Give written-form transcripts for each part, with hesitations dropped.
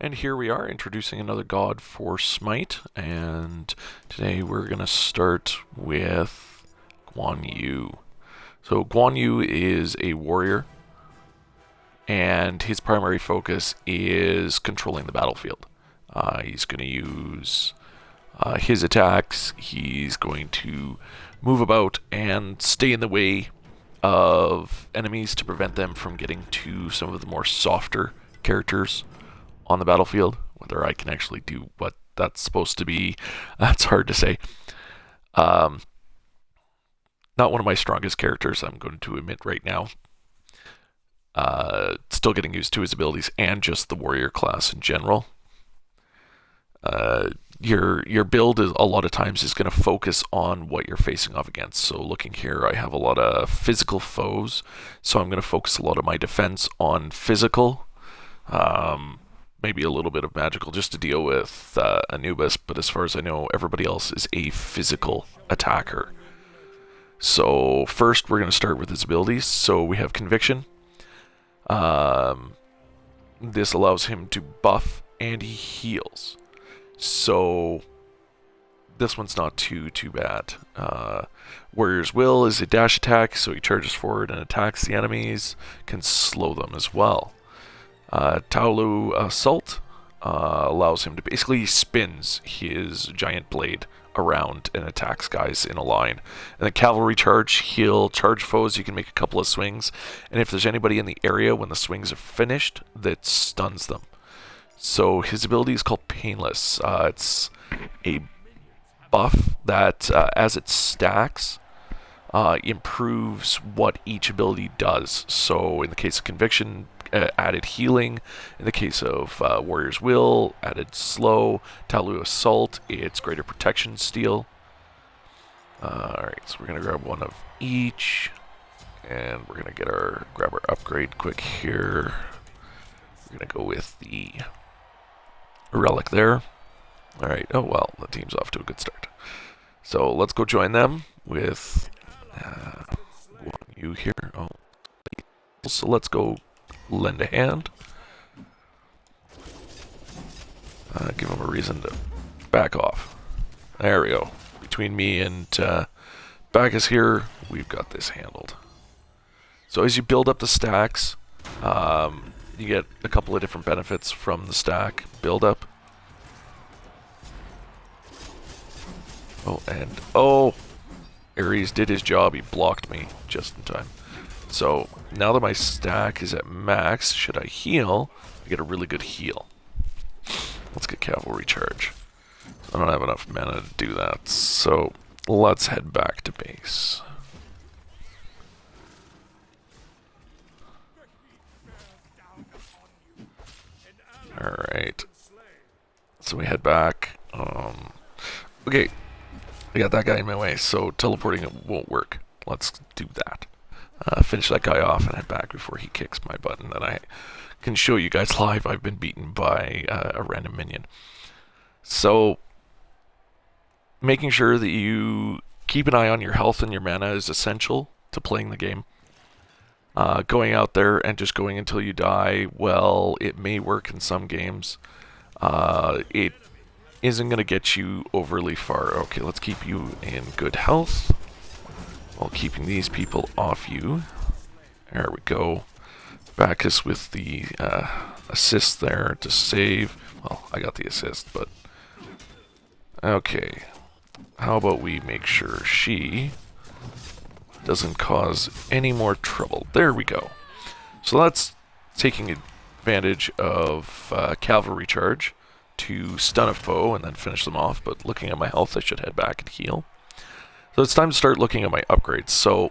And here we are introducing another god for Smite, and today we're going to start with Guan Yu. So Guan Yu is a warrior, and his primary focus is controlling the battlefield. He's going to use his attacks, he's going to move about and stay in the way of enemies to prevent them from getting to some of the more softer characters on the battlefield. Whether I can actually do what that's supposed to be, that's hard to say. Um, Not one of my strongest characters, I'm going to admit right now. Still getting used to his abilities and just the warrior class in general. Your build is a lot of times is going to focus on what you're facing off against. So looking here, I have a lot of physical foes, so I'm going to focus a lot of my defense on physical. Maybe a little bit of magical just to deal with Anubis, but as far as I know, everybody else is a physical attacker. So first, we're going to start with his abilities. So we have Conviction. This allows him to buff and he heals. So this one's not too bad. Warrior's Will is a dash attack, so he charges forward and attacks the enemies, can slow them as well. Taolu Assault allows him to basically spins his giant blade around and attacks guys in a line. And then Cavalry Charge, he'll charge foes, you can make a couple of swings, and if there's anybody in the area when the swings are finished, that stuns them. So his ability is called Painless. It's a buff that, as it stacks, improves what each ability does. So in the case of Conviction, added healing. In the case of Warrior's Will, added slow. Taolu Assault, it's greater protection steal. Alright, so we're going to grab one of each. And we're going to grab our upgrade quick here. We're going to go with the relic there. Alright, oh well, the team's off to a good start. So let's go join them with Guan Yu here. Oh, so let's go lend a hand. Give him a reason to back off. There we go. Between me and Bacchus here, we've got this handled. So as you build up the stacks, you get a couple of different benefits from the stack build-up. Oh, Ares did his job. He blocked me just in time. So now that my stack is at max, should I heal? I get a really good heal. Let's get Cavalry Charge. I don't have enough mana to do that, so let's head back to base. Alright. So we head back. Okay. I got that guy in my way, so teleporting it won't work. Let's do that. Finish that guy off and head back before he kicks my butt, and then I can show you guys live I've been beaten by a random minion. So, making sure that you keep an eye on your health and your mana is essential to playing the game. Going out there and just going until you die, well, it may work in some games. It isn't going to get you overly far. Okay, let's keep you in good health while keeping these people off you. There we go. Bacchus with the assist there to save. Well, I got the assist, but... Okay. How about we make sure she doesn't cause any more trouble. There we go. So that's taking advantage of Cavalry Charge to stun a foe and then finish them off, but looking at my health, I should head back and heal. So it's time to start looking at my upgrades. So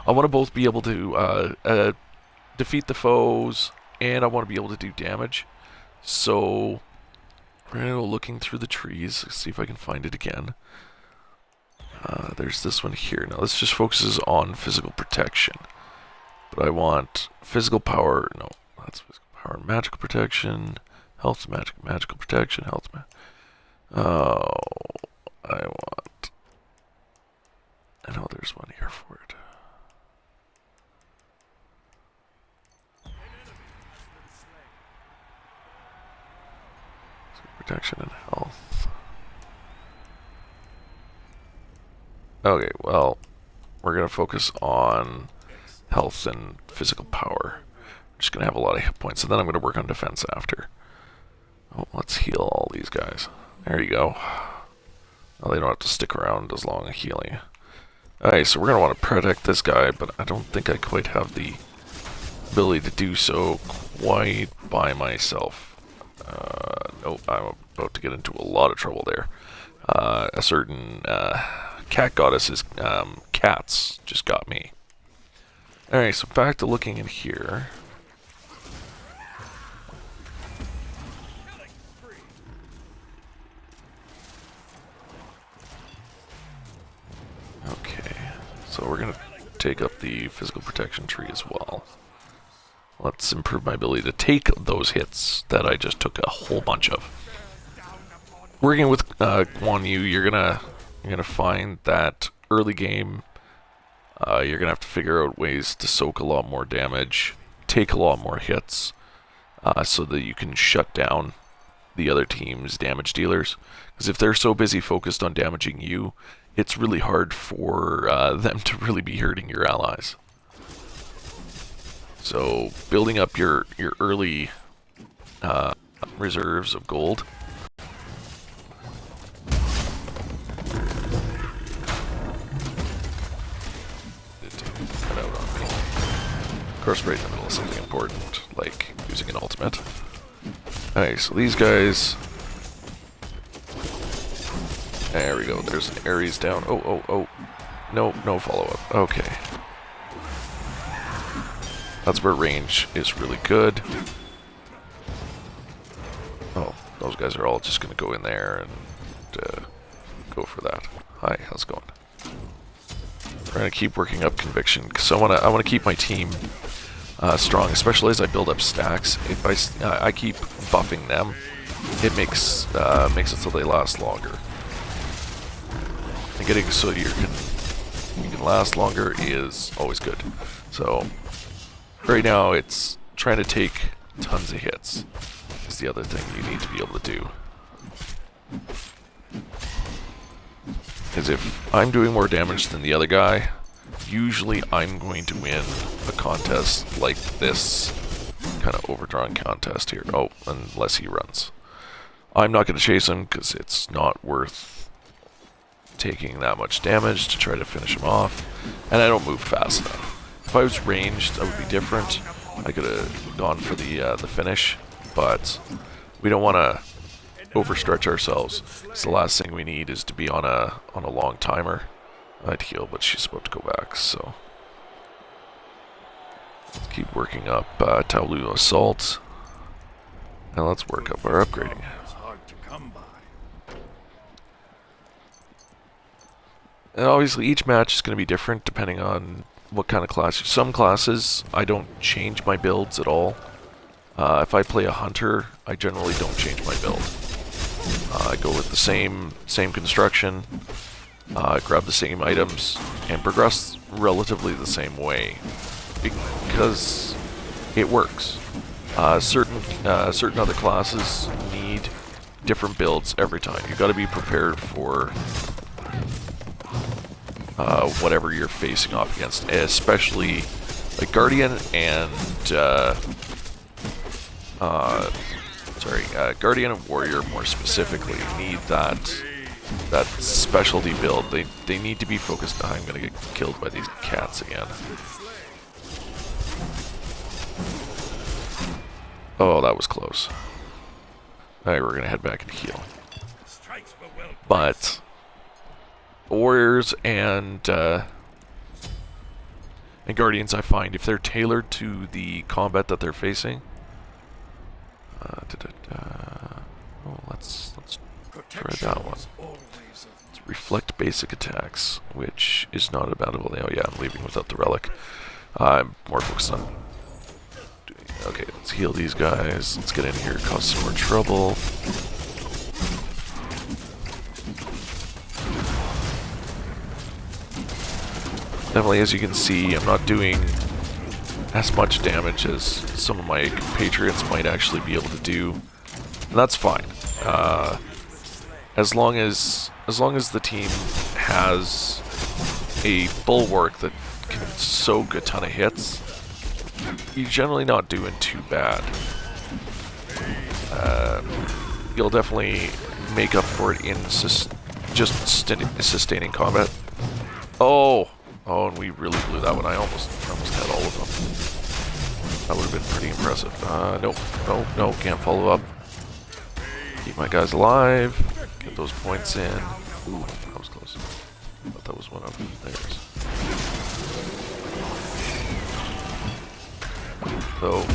I want to both be able to defeat the foes, and I want to be able to do damage. So we're going to go looking through the trees, see if I can find it again. There's this one here. Now this just focuses on physical protection. But I want physical power, no, that's physical power, magical protection, health, magical protection, health, oh, I know there's one here for it. Protection and health. Okay, well, we're going to focus on health and physical power. I'm just going to have a lot of hit points, and then I'm going to work on defense after. Oh, let's heal all these guys. There you go. Well, they don't have to stick around as long as healing. Alright, so we're going to want to protect this guy, but I don't think I quite have the ability to do so quite by myself. Nope, I'm about to get into a lot of trouble there. A certain cat goddess's cats just got me. Alright, so back to looking in here. Okay, so we're going to take up the physical protection tree as well. Let's improve my ability to take those hits that I just took a whole bunch of. Working with Guan Yu, you're gonna find that early game, you're gonna have to figure out ways to soak a lot more damage, take a lot more hits, so that you can shut down the other team's damage dealers. Because if they're so busy focused on damaging you, it's really hard for them to really be hurting your allies. So building up your early reserves of gold. Cut out on me. Of course, right in the middle of something important, like using an ultimate. Alright, so these guys. There we go. There's an Ares down. Oh. No follow-up. Okay. That's where range is really good. Oh, those guys are all just going to go in there and go for that. Hi, how's it going? We're going to keep working up conviction because I want to keep my team strong, especially as I build up stacks. If I keep buffing them, it makes it so they last longer. And getting so you can last longer is always good. So right now, it's trying to take tons of hits. Is the other thing you need to be able to do. Because if I'm doing more damage than the other guy, usually I'm going to win a contest like this kind of overdrawn contest here. Oh, unless he runs. I'm not going to chase him because it's not worth taking that much damage to try to finish him off. And I don't move fast enough. If I was ranged, that would be different. I could have gone for the finish, but we don't want to overstretch ourselves. So the last thing we need is to be on a long timer. I'd heal, but she's about to go back, so let's keep working up Taolu Assault, and let's work up our upgrading. And obviously, each match is going to be different depending on what kind of class. Some classes, I don't change my builds at all. If I play a hunter, I generally don't change my build. I go with the same construction, grab the same items, and progress relatively the same way because it works. Certain other classes need different builds every time. You've got to be prepared for whatever you're facing off against, especially like Guardian and Guardian and Warrior more specifically need that specialty build. They need to be focused. I'm gonna get killed by these cats again. Oh, that was close. Alright, we're gonna head back and heal. But Warriors and Guardians, I find if they're tailored to the combat that they're facing. Oh, let's try that one. Let's reflect basic attacks, which is not a bad ability. Oh yeah, I'm leaving without the relic. I'm more focused on doing. Okay, let's heal these guys. Let's get in here, cause some more trouble. Definitely, as you can see, I'm not doing as much damage as some of my compatriots might actually be able to do. And that's fine. As long as the team has a bulwark that can soak a ton of hits, you're generally not doing too bad. You'll definitely make up for it in just sustaining combat. Oh, and we really blew that one. I almost had all of them. That would have been pretty impressive. No, can't follow up. Keep my guys alive. Get those points in. Ooh, that was close. I thought that was one of theirs. So,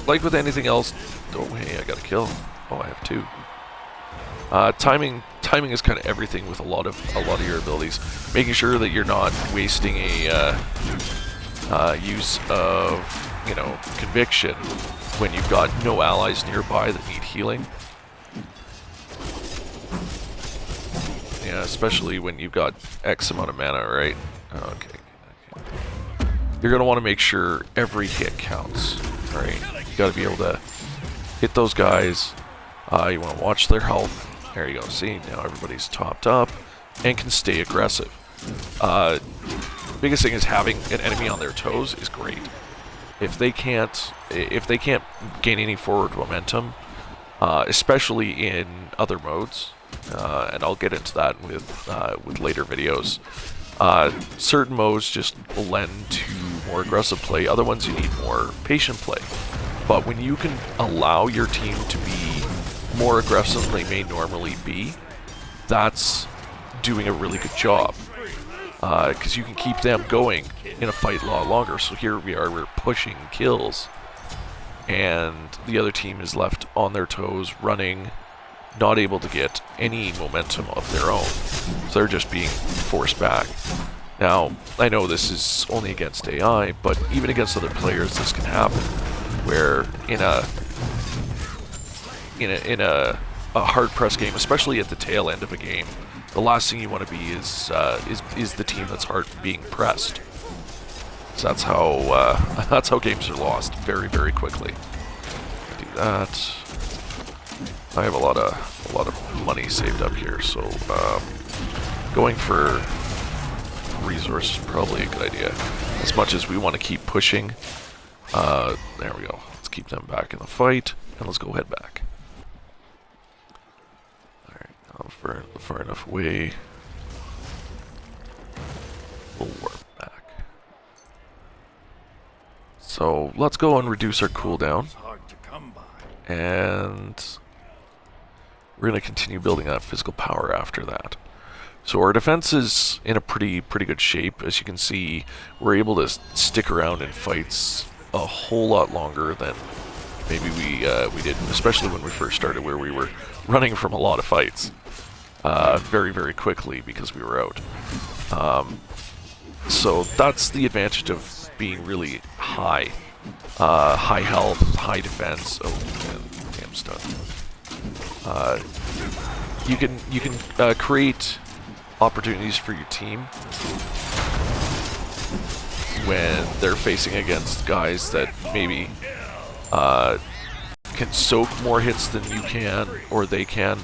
like with anything else, oh hey, I got a kill. Oh, I have 2. Timing is kind of everything with a lot of your abilities. Making sure that you're not wasting a use of, you know, conviction when you've got no allies nearby that need healing. Yeah, especially when you've got X amount of mana, right? Okay. You're gonna want to make sure every hit counts, right? You gotta be able to hit those guys. You want to watch their health. There you go. See, now everybody's topped up and can stay aggressive. Biggest thing is having an enemy on their toes is great. If they can't gain any forward momentum, especially in other modes, and I'll get into that with later videos. Certain modes just lend to more aggressive play. Other ones you need more patient play. But when you can allow your team to be more aggressive than they may normally be, that's doing a really good job. Because you can keep them going in a fight a lot longer. So here we are, we're pushing kills, and the other team is left on their toes, running, not able to get any momentum of their own. So they're just being forced back. Now, I know this is only against AI, but even against other players this can happen, where in a hard-pressed game, especially at the tail end of a game, the last thing you want to be is the team that's being pressed. So that's how games are lost very, very quickly. Do that. I have a lot of money saved up here, so going for resources is probably a good idea. As much as we want to keep pushing, there we go. Let's keep them back in the fight, and let's go head back. All right, now far enough away. We'll warp back. So let's go and reduce our cooldown, and we're going to continue building that physical power after that. So our defense is in a pretty good shape. As you can see, we're able to stick around in fights a whole lot longer than maybe we did, especially when we first started, where we were running from a lot of fights very, very quickly because we were out. So that's the advantage of being really high health, high defense. Oh, man, damn stuff. You can create opportunities for your team when they're facing against guys that maybe can soak more hits than you can, or they can,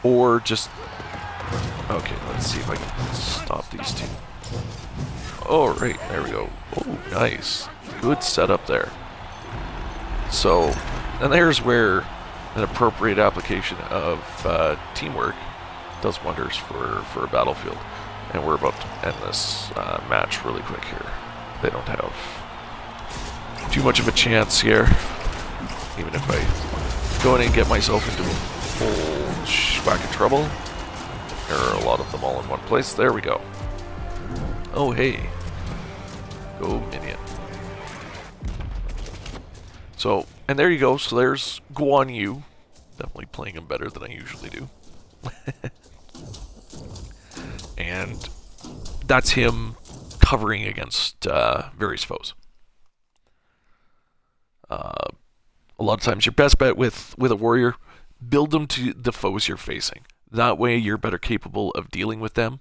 or just... Okay, let's see if I can stop these two. Oh, right, there we go. Oh, nice. Good setup there. So, and there's where an appropriate application of teamwork does wonders for a battlefield. And we're about to end this match really quick here. They don't have too much of a chance here. Even if I go in and get myself into a whole whack of trouble. There are a lot of them all in one place. There we go. Oh, hey. Go minion. So, and there you go. So there's Guan Yu. Definitely playing him better than I usually do. And that's him covering against various foes. A lot of times your best bet with a warrior, build them to the foes you're facing. That way you're better capable of dealing with them,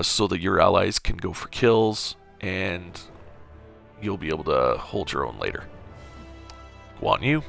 so that your allies can go for kills and you'll be able to hold your own later. Guan Yu.